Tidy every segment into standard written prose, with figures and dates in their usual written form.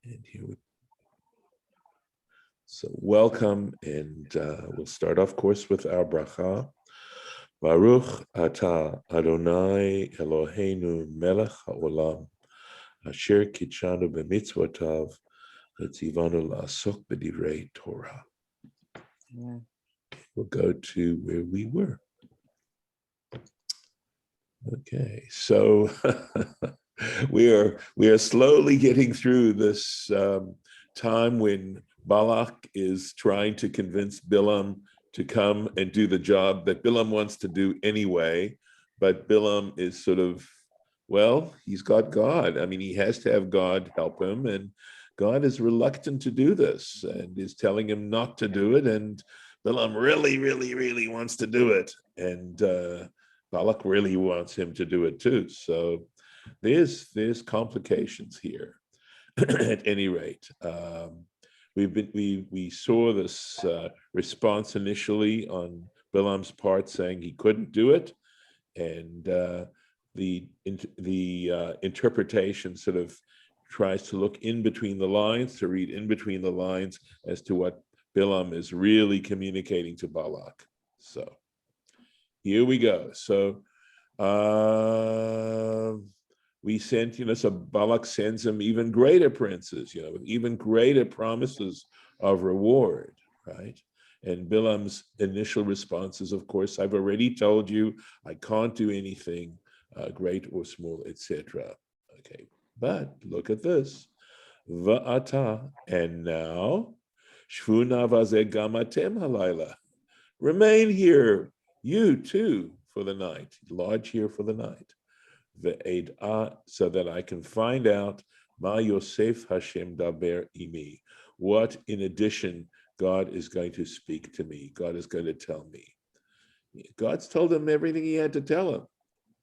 And here we So welcome, and we'll start off, of course, with our bracha. Baruch atah Adonai Eloheinu melech haolam, asher kitshanu b'mitzvotav, v'tzivanu la'asok b'divrei Torah. We'll go to where we were. Okay, so we are slowly getting through this time when Balak is trying to convince Bilam to come and do the job that Bilam wants to do anyway, but Bilam is sort of, well, he's got God. I mean, he has to have God help him, and God is reluctant to do this and is telling him not to do it, and Bilam really, really, really wants to do it, and Balak really wants him to do it too. So there's complications here. At any rate, we saw this response initially on Bilam's part, saying he couldn't do it, and the interpretation sort of tries to look in between the lines, to read in between the lines as to what Bilam is really communicating to Balak. So here we go. So we sent, so Balak sends him even greater princes, with even greater promises of reward, right? And Bilam's initial response is, of course, I've already told you I can't do anything great or small, etc. Okay, but look at this. Va'ata, and now, shvuna vazeh gamatem halayla. Remain here, you too, for the night. Lodge here for the night. So that I can find out Ma Yosef Hashem Daber Imi, what in addition God is going to speak to me. God is going to tell me. God's told him everything he had to tell him.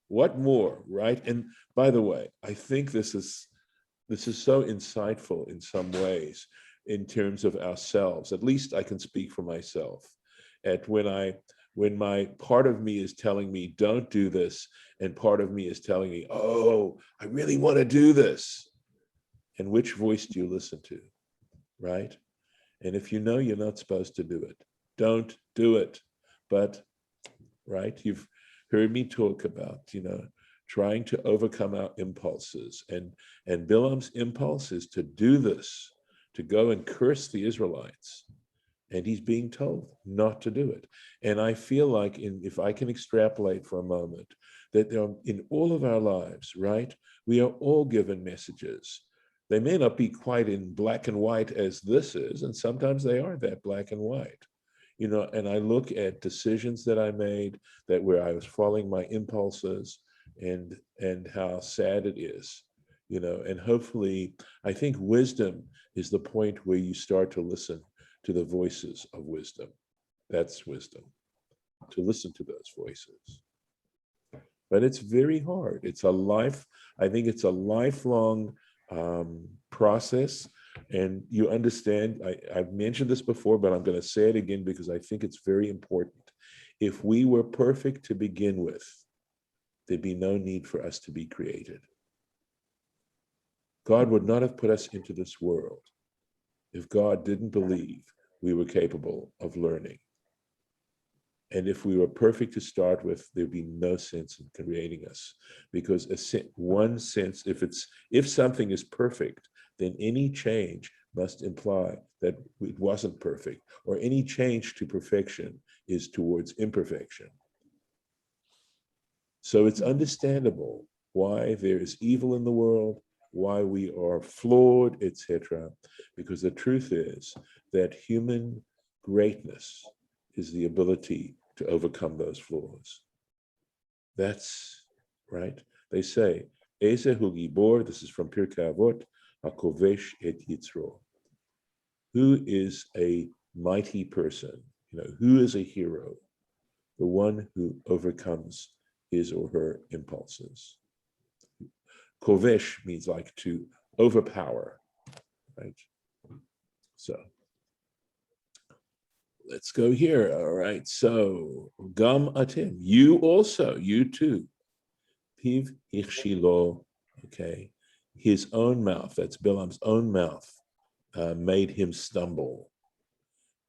What more, right? And by the way, I think this is so insightful in some ways in terms of ourselves. At least I can speak for myself. When my part of me is telling me, don't do this, and part of me is telling me, oh, I really want to do this. And which voice do you listen to, right? And if you know you're not supposed to do it, don't do it. But, right, you've heard me talk about, trying to overcome our impulses. And Bilam's impulse is to do this, to go and curse the Israelites. And he's being told not to do it. And I feel like, if I can extrapolate for a moment, that in all of our lives, right, we are all given messages. They may not be quite in black and white as this is, and sometimes they are that black and white. And I look at decisions that I made where I was following my impulses, and how sad it is, and hopefully, I think wisdom is the point where you start to listen to the voices of wisdom. That's wisdom, to listen to those voices. But it's very hard. I think it's a lifelong process. And you understand, I've mentioned this before, but I'm going to say it again because I think it's very important. If we were perfect to begin with, there'd be no need for us to be created. God would not have put us into this world if God didn't believe we were capable of learning. And if we were perfect to start with, there'd be no sense in creating us. Because if something is perfect, then any change must imply that it wasn't perfect, or any change to perfection is towards imperfection. So it's understandable why there is evil in the world, why we are flawed, etc. Because the truth is that human greatness is the ability to overcome those flaws. That's right. They say, Ezehu Gibor, this is from Pirkei Avot, HaKovesh et Yitzro. Who is a mighty person? Who is a hero? The one who overcomes his or her impulses. Kovesh means like to overpower, right? So let's go here. All right. So gam atim, you too. Piv ichshilo, okay. his own mouth, that's Bilam's own mouth, made him stumble.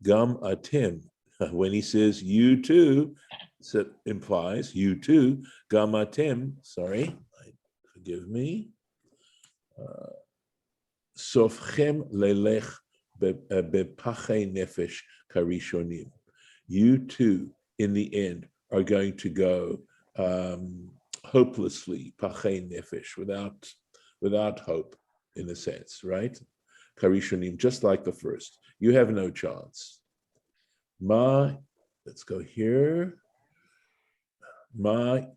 Gam atim, when he says you too, so implies you too. Gam atim, forgive me. Sofchem lelech bepachei nefesh karishonim. You too, in the end, are going to go hopelessly, pachei nefesh, without hope, in a sense, right? Karishonim, just like the first. You have no chance. Let's go here.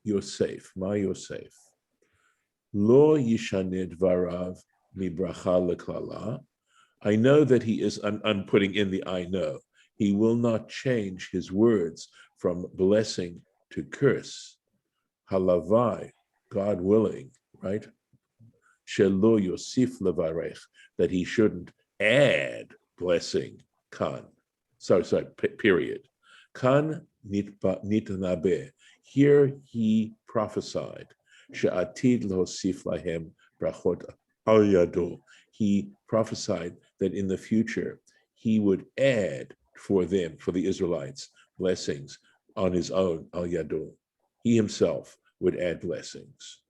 You're safe. You're safe. Lo yishaned varav mibracha leklala. I know that he is, I'm putting in the I know. He will not change his words from blessing to curse. Halavai, God willing, right? Shelo yosif levarech, that he shouldn't add blessing. Kan. Period. Kan nitnabe. Here he prophesied. She'atid losif lahem brachot al yado. He prophesied that in the future he would add for them, for the Israelites, blessings on his own al yado. He himself would add blessings.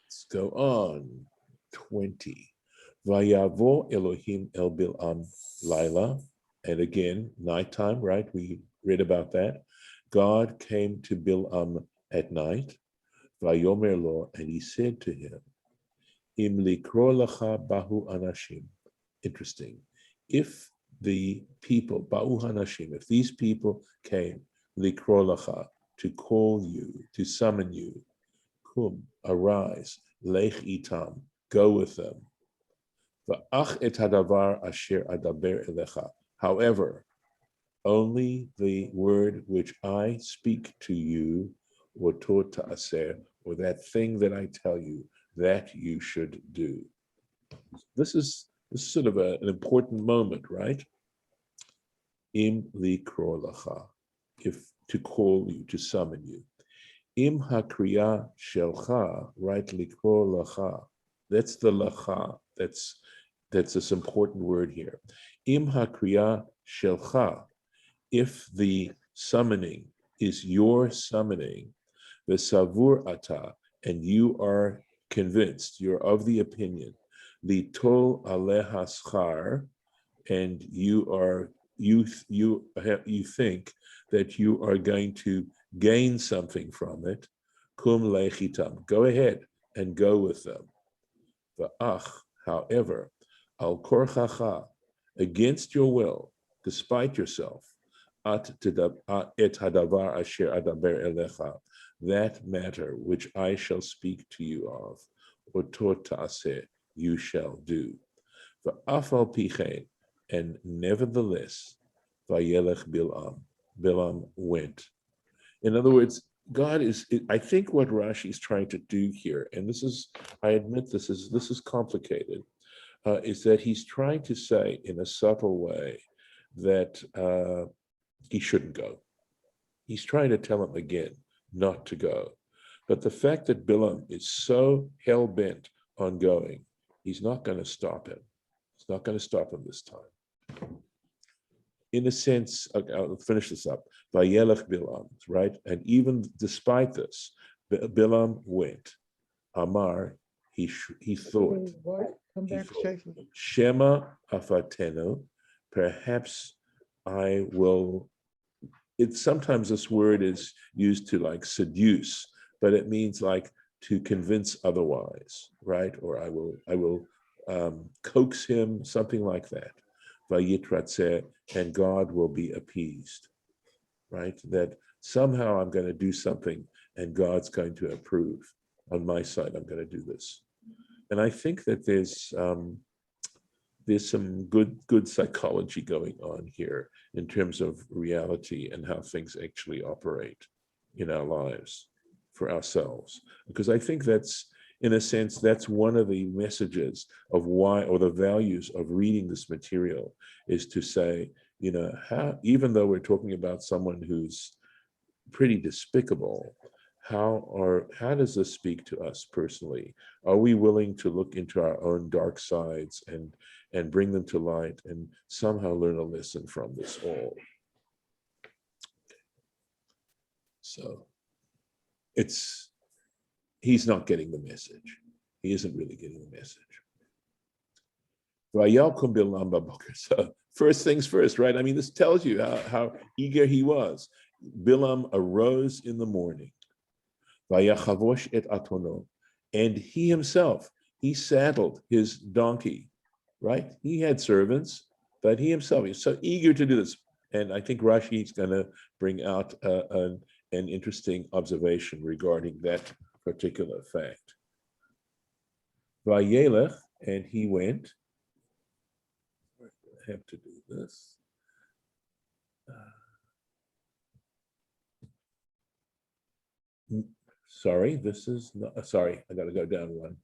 Let's go on. 20. Vayavo Elohim el Bil'am Laila. And again, nighttime, right? We read about that. God came to Bil'am at night. Vayomer lo, and he said to him, Im likro lacha bahu anashim. Interesting. If the people, bahu anashim, if these people came, likro lacha, to call you, to summon you, kum, arise, lech itam, go with them. Va'ach et hadavar asher adaber elecha. However, only the word which I speak to you, oto ta'aser, or that thing that I tell you, that you should do. This is sort of an important moment, right? Im likro lacha, if to call you, to summon you. Im hakriya shelcha, right? Likro lacha. That's the lacha. That's this important word here. Im hakriya shelcha. If the summoning is your summoning, the savur ata, and you are convinced, you're of the opinion, the tol aleha schar, and you think that you are going to gain something from it, kum lechitam, go ahead and go with them. Va'ach, however, al korchacha, against your will, despite yourself, at hadavar asher adaber elecha, that matter which I shall speak to you of, oto ta'aseh, you shall do. Va'afal pichein, and nevertheless, vayelech Bilam went. In other words, God is, I think what Rashi is trying to do here, and this is, I admit this is complicated, is that he's trying to say in a subtle way that he shouldn't go. He's trying to tell him again not to go. But the fact that Bilam is so hell-bent on going, he's not going to stop him. He's not going to stop him this time. In a sense, I'll finish this up. Vayelech Bilam, right? And even despite this, Bilam went. Amar, he thought. Come back safely. Shema afatenu, perhaps I will. Sometimes this word is used to like seduce, but it means like to convince otherwise, right? Or I will coax him, something like that. Vayitratzeh, and God will be appeased, right? That somehow I'm going to do something and God's going to approve. On my side, I'm going to do this. And I think that there's some good psychology going on here in terms of reality and how things actually operate in our lives for ourselves. Because I think that's, in a sense, that's one of the messages of why, or the values of reading this material, is to say, how, even though we're talking about someone who's pretty despicable, how does this speak to us personally? Are we willing to look into our own dark sides and bring them to light and somehow learn a lesson from this all? So he's not getting the message. He isn't really getting the message. So first things first, right? I mean, this tells you how eager he was. Bilam arose in the morning. Vayachavosh et atono. And he himself, he saddled his donkey, right? He had servants, but he himself, he's so eager to do this. And I think Rashi is going to bring out an interesting observation regarding that particular fact. Vayelech, and he went. I have to do this. Sorry, this is not, sorry, I got to go down one.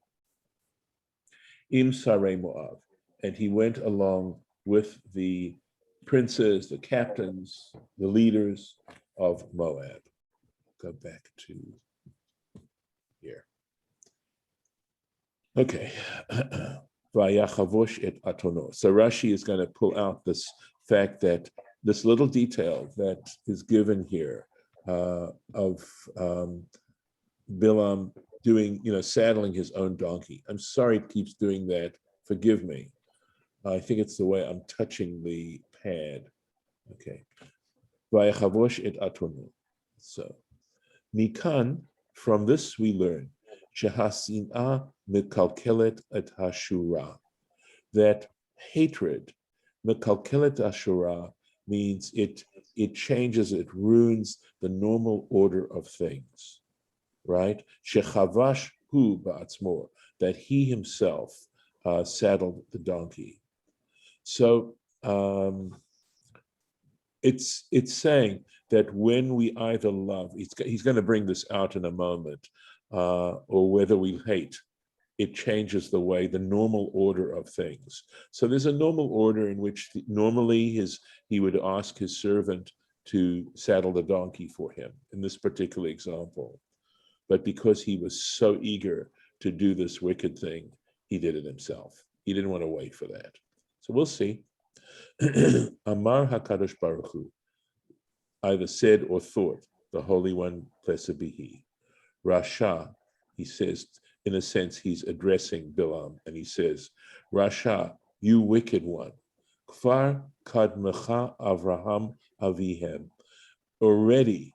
Im Sarei Moav, and he went along with the princes, the captains, the leaders of Moab. Go back to here. Okay. Vayachavosh et atono. So Rashi is going to pull out this fact that this little detail that is given here of Bilam doing, saddling his own donkey. I'm sorry it keeps doing that. Forgive me. I think it's the way I'm touching the pad. Okay. Vayachavosh et atono. So, Nikan, from this we learn, Shehasinah mekalkelet et hashura, that hatred, mekalkelet ashura, means it changes, it ruins the normal order of things, right? Shechavash hu ba'atzmo, that he himself saddled the donkey. So it's saying that when we either love, he's going to bring this out in a moment, or whether we hate, it changes the normal order of things. So there's a normal order in which normally he would ask his servant to saddle the donkey for him in this particular example. But because he was so eager to do this wicked thing, he did it himself. He didn't want to wait for that. So we'll see. Amar HaKadosh Baruch Hu, either said or thought, the Holy One, blessed be He. Rasha, he says, in a sense, he's addressing Bilam, and he says, Rasha, you wicked one, Kfar kadmecha Avraham avihem. Already,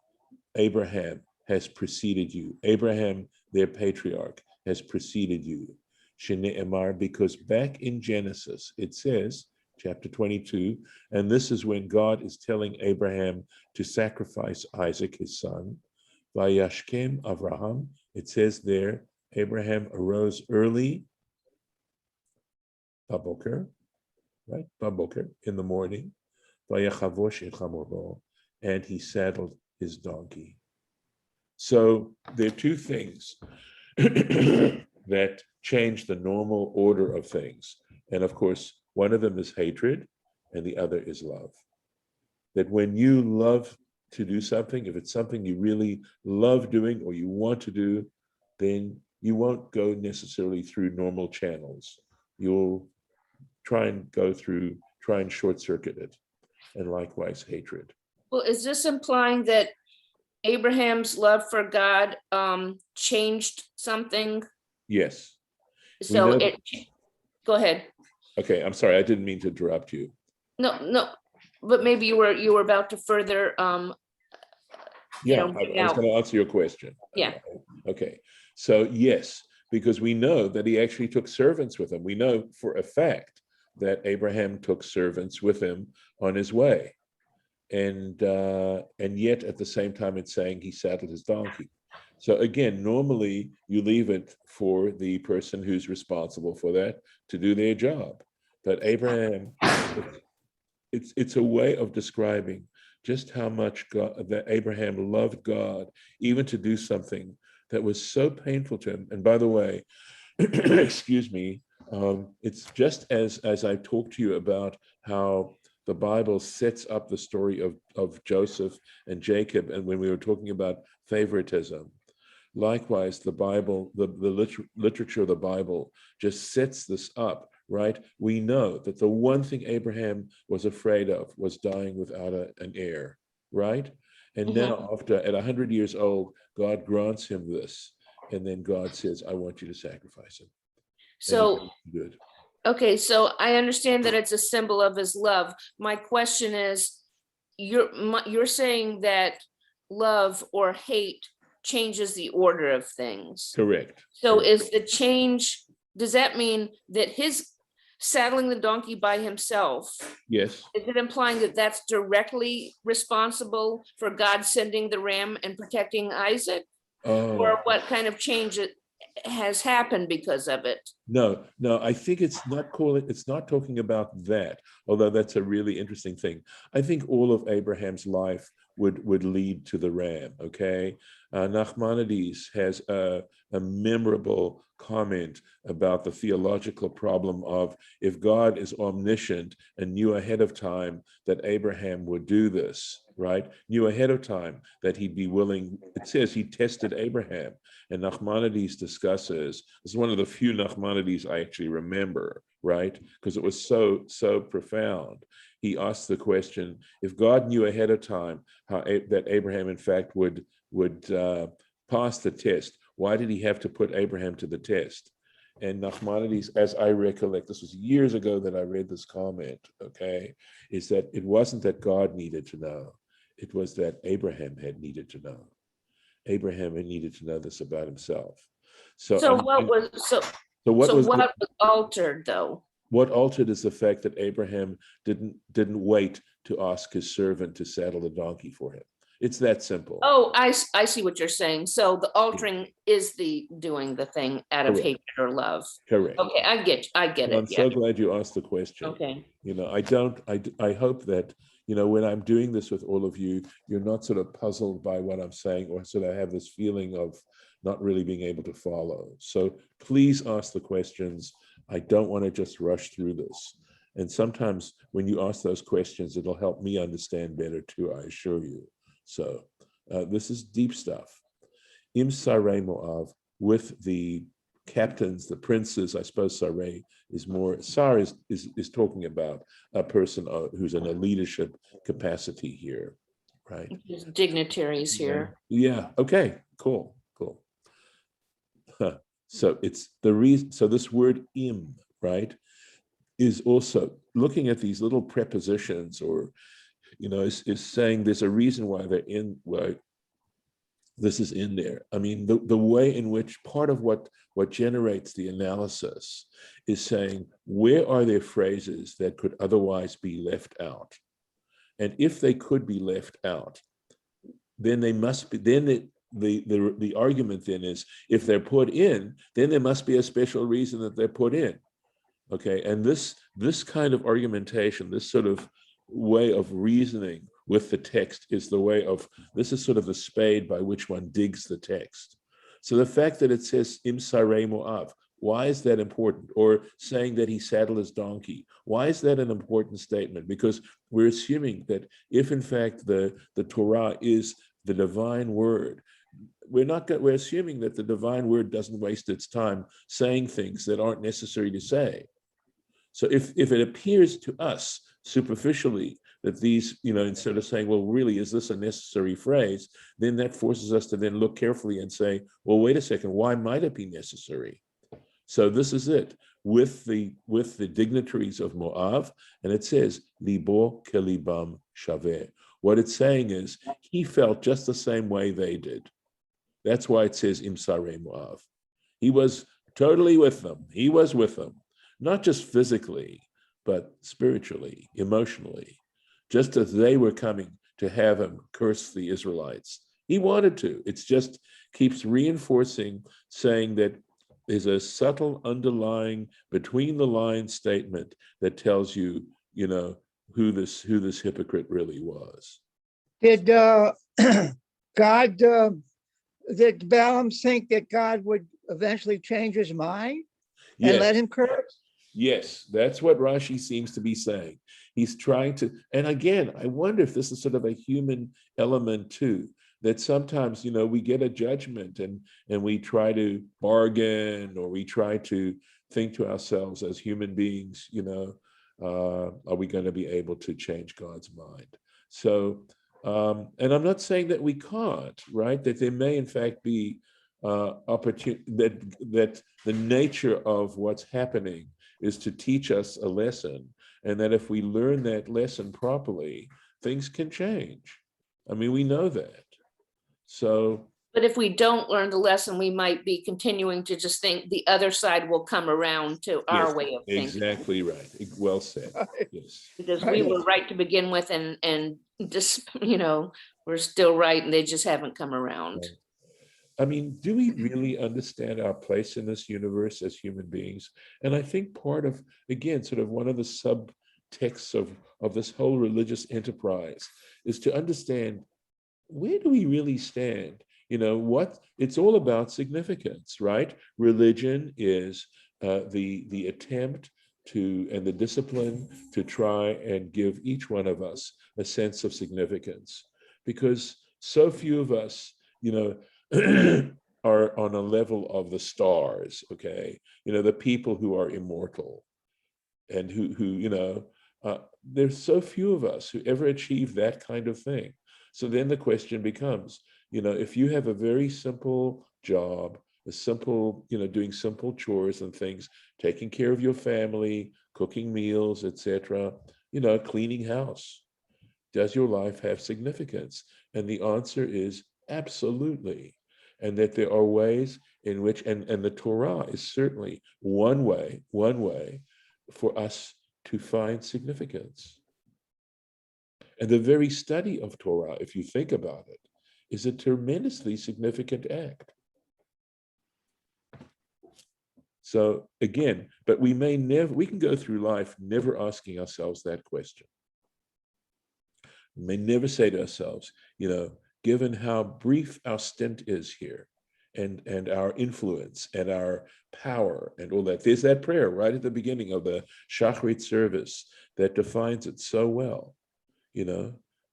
Abraham has preceded you. Abraham, their patriarch, has preceded you. Shene'emar, because back in Genesis, it says, chapter 22, and this is when God is telling Abraham to sacrifice Isaac, his son. Vayashkem Avraham, it says there, Abraham arose early, Baboker, right? Baboker, in the morning. Vayachavosh et chamorbo, and he saddled his donkey. So there are two things that change the normal order of things. And of course, one of them is hatred, and the other is love. That when you love to do something, if it's something you really love doing or you want to do, then you won't go necessarily through normal channels. You'll try and short circuit it. And likewise, hatred. Well, is this implying that Abraham's love for God changed something? Yes. So go ahead. Okay, I'm sorry, I didn't mean to interrupt you. No, but maybe you were about to further I was going to answer your question. Yeah. Okay, so yes, because we know that he actually took servants with him. We know for a fact that Abraham took servants with him on his way. And yet at the same time, it's saying he saddled his donkey. So again, normally you leave it for the person who's responsible for that to do their job. But Abraham, it's a way of describing just how much that Abraham loved God, even to do something that was so painful to him. And by the way, excuse me, it's just as I talked to you about how the Bible sets up the story of Joseph and Jacob, and when we were talking about favoritism, likewise, the Bible, the literature of the Bible just sets this up, right? We know that the one thing Abraham was afraid of was dying without an heir, right? And now, at 100 years old, God grants him this. And then God says, I want you to sacrifice him. So, good. Okay, so I understand that it's a symbol of his love. My question is, you're saying that love or hate changes the order of things. Correct. So Correct. is the change, does that mean that his saddling the donkey by himself? Yes. Is it implying that that's directly responsible for God sending the ram and protecting Isaac? Or what kind of change has happened because of it? No, I think it's not talking about that, although that's a really interesting thing. I think all of Abraham's life would lead to the ram, okay? Nachmanides has a memorable comment about the theological problem of if God is omniscient and knew ahead of time that Abraham would do this, right? Knew ahead of time that he'd be willing. It says he tested Abraham. And Nachmanides discusses, this is one of the few Nachmanides I actually remember, right? Because it was so profound. He asked the question, if God knew ahead of time that Abraham, in fact, would pass the test, why did he have to put Abraham to the test? And Nachmanides, as I recollect, this was years ago that I read this comment, okay, is that it wasn't that God needed to know, it was that Abraham had needed to know. Abraham had needed to know this about himself. What was altered though? What altered is the fact that Abraham didn't wait to ask his servant to saddle the donkey for him. It's that simple. Oh, I see what you're saying. So the altering is the doing the thing out of hatred or love. Correct. Okay, I get it. I'm so glad you asked the question. Okay. I hope that, when I'm doing this with all of you, you're not sort of puzzled by what I'm saying or sort of have this feeling of not really being able to follow. So please ask the questions. I don't want to just rush through this. And sometimes when you ask those questions, it'll help me understand better too, I assure you. So this is deep stuff. Im Sarei Moav, with the captains, the princes, I suppose Sarei is more, Sar is talking about a person who's in a leadership capacity here, right? Dignitaries here. Yeah, okay, cool. So it's the reason, so this word im, right, is also looking at these little prepositions or, is saying there's a reason why they're in, why this is in there. I mean, the way in which part of what generates the analysis is saying, where are there phrases that could otherwise be left out? And if they could be left out, then they must be, then the argument then is, if they're put in, then there must be a special reason that they're put in. Okay, and this kind of argumentation, this sort of way of reasoning with the text is the way of, this is sort of the spade by which one digs the text. So the fact that it says Im Sarei Moav, why is that important? Or saying that he saddled his donkey, why is that an important statement? Because we're assuming that if in fact the Torah is the divine word, we're assuming that the divine word doesn't waste its time saying things that aren't necessary to say. So if it appears to us superficially that these, instead of saying, well, really, is this a necessary phrase? Then that forces us to then look carefully and say, well, wait a second, why might it be necessary? So this is it with the dignitaries of Moav, and it says, Libo kelibam shaveh. What it's saying is he felt just the same way they did. That's why it says Im Sarei Moav. He was totally with them. He was with them, not just physically, but spiritually, emotionally, just as they were coming to have him curse the Israelites. He wanted to. It's just keeps reinforcing, saying that there's a subtle underlying between the lines statement that tells you, who this hypocrite really was. Did God, did Balaam think that God would eventually change his mind and let him curse? Yes, that's what Rashi seems to be saying. He's trying to, and again, I wonder if this is sort of a human element too. that sometimes, we get a judgment and we try to bargain, or we try to think to ourselves as human beings, are we going to be able to change God's mind? So, and I'm not saying that we can't, right? That there may in fact be opportunity, that the nature of what's happening is to teach us a lesson, and that if we learn that lesson properly, things can change. I mean, we know that. So, but if we don't learn the lesson, we might be continuing to just think the other side will come around to our yes, way of thinking. exactly right. Well said. Yes. Because we were right to begin with, and just, we're still right, and they just haven't come around. Right. I mean, do we really understand our place in this universe as human beings? And I think part of, again, sort of one of the subtexts of this whole religious enterprise is to understand, where do we really stand? What it's all about significance, right? Religion is the attempt to, and the discipline to try and give each one of us a sense of significance, because so few of us, are on a level of the stars, okay? The people who are immortal, and who there's so few of us who ever achieve that kind of thing. So then the question becomes, if you have a very simple job, a simple, doing simple chores and things, taking care of your family, cooking meals, etc., cleaning house, does your life have significance? And the answer is absolutely. And that there are ways in which, and the Torah is certainly one way for us to find significance. And the very study of Torah, if you think about it, is a tremendously significant act. So again, but we can go through life never asking ourselves that question. We may never say to ourselves, given how brief our stint is here, and our influence and our power and all that. There's that prayer right at the beginning of the Shacharit service that defines it so well,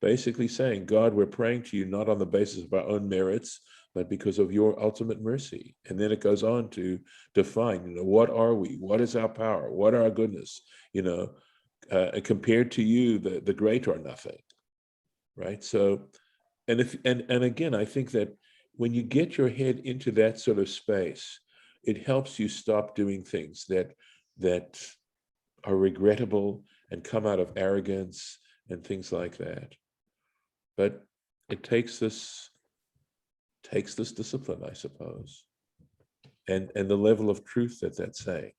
basically saying, God, we're praying to you not on the basis of our own merits, but because of your ultimate mercy. And then it goes on to define, what are we? What is our power? What are our goodness? Compared to you, the great are nothing, right? So, and again, I think that when you get your head into that sort of space, it helps you stop doing things that are regrettable and come out of arrogance and things like that. But it takes this discipline, I suppose, and the level of truth that's saying.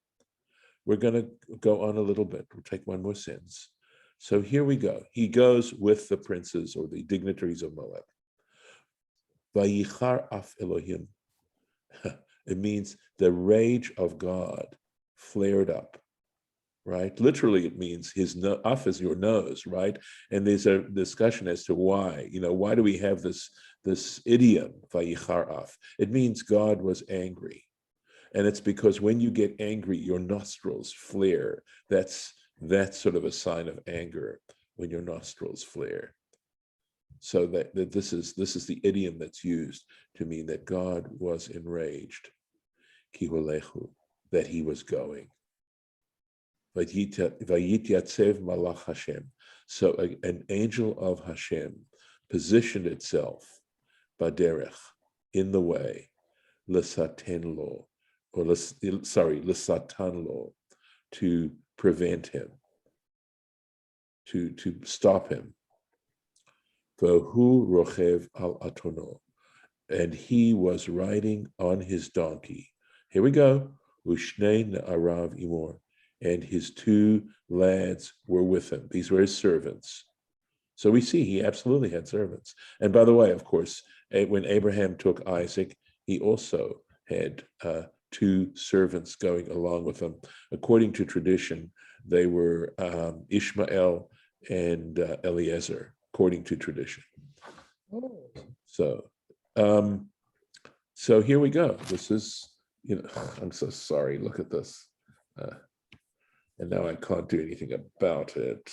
We're going to go on a little bit. We'll take one more sentence. So here we go. He goes with the princes or the dignitaries of Moab. Vayichar af Elohim. It means the rage of God flared up, right? Literally, it means his af is your nose, right? And there's a discussion as to why. Why do we have this idiom, vayichar af? It means God was angry. And it's because when you get angry, your nostrils flare. That's sort of a sign of anger, when your nostrils flare. So that this is the idiom that's used to mean that God was enraged, kihulechu, that he was going. Vayityasev malach Hashem. So an angel of Hashem positioned itself, baderech, in the way, l'saten lo, or l'satan lo, to prevent him, to stop him. V'hu rochev al atono, and he was riding on his donkey. Here we go. Ushnei na'arav imor, and his two lads were with him. These were his servants. So we see he absolutely had servants. And by the way, of course, when Abraham took Isaac, he also had two servants going along with him. According to tradition, they were Ishmael and Eliezer, according to tradition. So here we go. This is, I'm so sorry. Look at this. And now I can't do anything about it.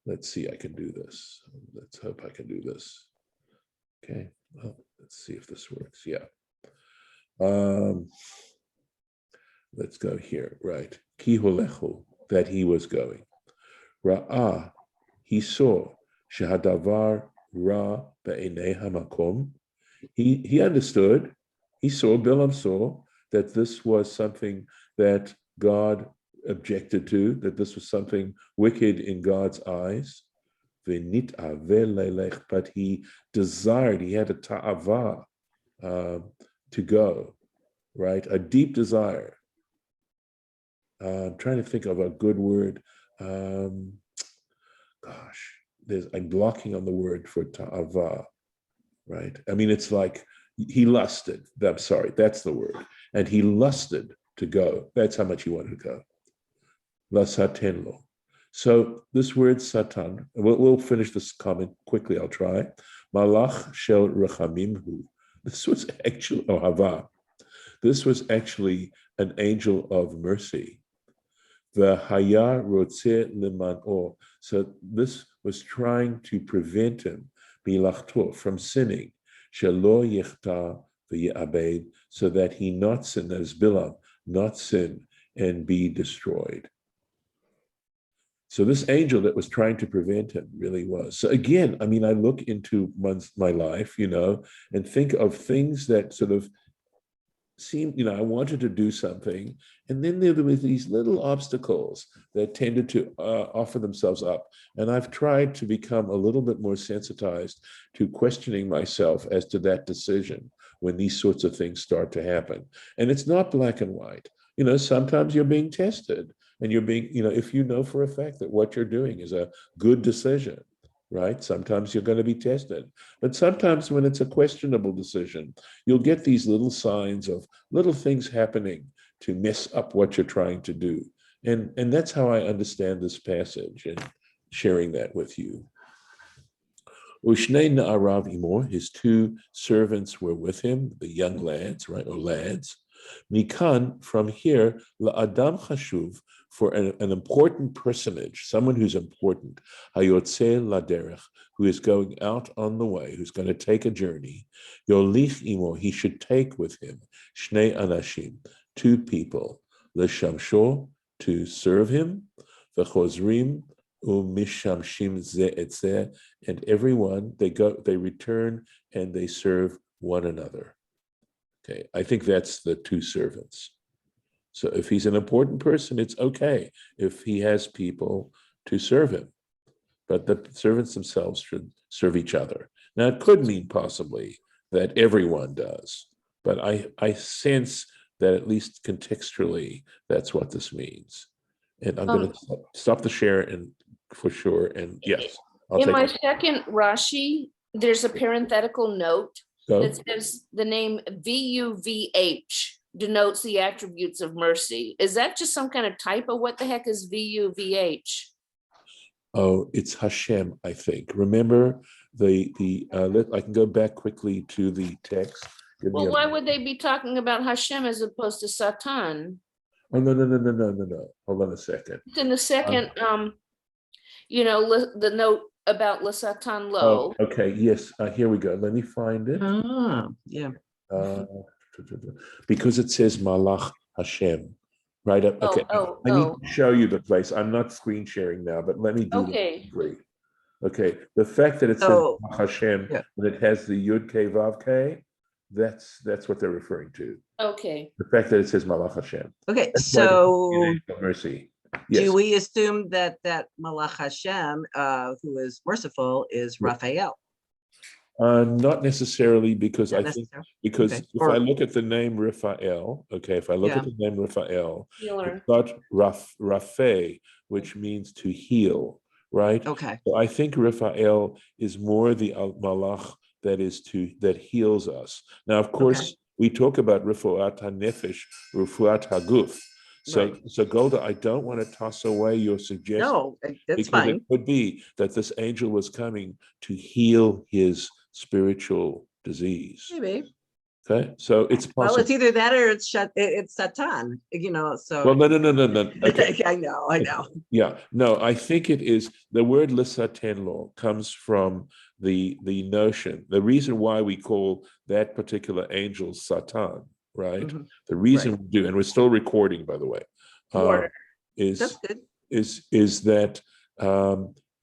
Let's see, I can do this. Let's hope I can do this. Okay. well, let's see if this works. Yeah. Let's go here, right? Ki holechu, that he was going. Ra'ah, he saw, shehadavar ra be'enei hamakom. He understood, he saw, Bilam saw that this was something that God objected to, that this was something wicked in God's eyes. But he desired, he had a ta'ava to go, right? A deep desire. I'm trying to think of a good word. I'm blocking on the word for ta'ava, right? I mean, it's like he lusted. I'm sorry, that's the word. And he lusted to go. That's how much he wanted to go. Lasatenlo. So this word Satan, we'll finish this comment quickly, I'll try. Malach shel rechamimhu. This was actually, Hava. This was actually an angel of mercy. The Haya Rotze Liman'o. So this was trying to prevent him, Bilachto, from sinning. Shelo Yechta V'Yabed, so that he not sin, that is Bilam, not sin and be destroyed. So this angel that was trying to prevent him really was. So again, I mean, I look into my life, and think of things that sort of seemed, I wanted to do something. And then there were these little obstacles that tended to offer themselves up. And I've tried to become a little bit more sensitized to questioning myself as to that decision when these sorts of things start to happen. And it's not black and white. Sometimes you're being tested. And you're being, if you know for a fact that what you're doing is a good decision, right? Sometimes you're going to be tested. But sometimes when it's a questionable decision, you'll get these little signs of little things happening to mess up what you're trying to do. And that's how I understand this passage and sharing that with you. Ushnei Na'arav Imor, his two servants were with him, the young lads, right, or lads. Mikan, from here, la'adam chashuv, for an important personage, someone who's important, hayotze laderech, who is going out on the way, who's going to take a journey, yolich imo, he should take with him, shnei anashim, two people, leshamsho, to serve him, v'chozrim, umishamshim ze etzeh, and everyone, they return and they serve one another. Okay, I think that's the two servants. So if he's an important person, it's okay if he has people to serve him. But the servants themselves should serve each other. Now, it could mean possibly that everyone does, but I sense that at least contextually, that's what this means. And I'm going to stop the share and for sure. And yes, in my second Rashi, there's a parenthetical note that says the name VUVH denotes the attributes of mercy. Is that just some kind of typo? What the heck is VUVH? Oh, it's Hashem, I think. Remember I can go back quickly to the text. Well, why would they be talking about Hashem as opposed to Satan? Oh, no. Hold on a second. It's in the second, the note about Le Satan Lo. Oh, okay, yes, here we go. Let me find it. Yeah. Because it says Malach Hashem, right up. Okay, I need to show you the place. I'm not screen sharing now, but let me do that. Okay, the fact that it says Malach Hashem and it has the Yud K Vav K, that's what they're referring to. Okay. The fact that it says Malach Hashem. Okay, so mercy. Yes. Do we assume that Malach Hashem, who is merciful, is Raphael? Not necessarily, because I think if I look at the name Raphael, it's not Raphae, which means to heal, right? Okay. So I think Raphael is more the Malach that heals us. Now, of course, we talk about Refuat HaNefesh, Refuat HaGuf. So Golda, I don't want to toss away your suggestion. No, that's because fine. It could be that this angel was coming to heal his spiritual disease. Maybe. Okay, so it's Well, possible. it's either that or it's Satan, so. Well, no. Okay. I know. Yeah, no, I think it is the word Lisaten law comes from the notion, the reason why we call that particular angel Satan, right? Mhm. The reason Right. we do, and we're still recording, by the way, That's is good. is that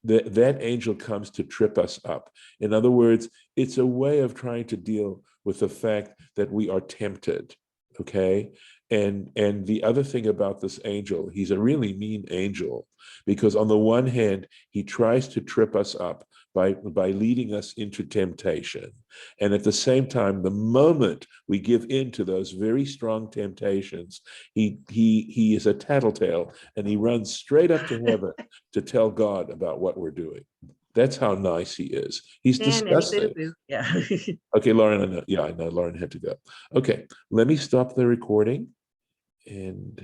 that angel comes to trip us up. In other words, it's a way of trying to deal with the fact that we are tempted. Okay. And the other thing about this angel, he's a really mean angel, because on the one hand, he tries to trip us up by leading us into temptation. And at the same time, the moment we give in to those very strong temptations, he is a tattletale and he runs straight up to heaven to tell God about what we're doing. That's how nice he is. He's And any disgusting. boo-boo. Yeah. Okay, Lauren, I know. Yeah, I know Lauren had to go. Okay, let me stop the recording and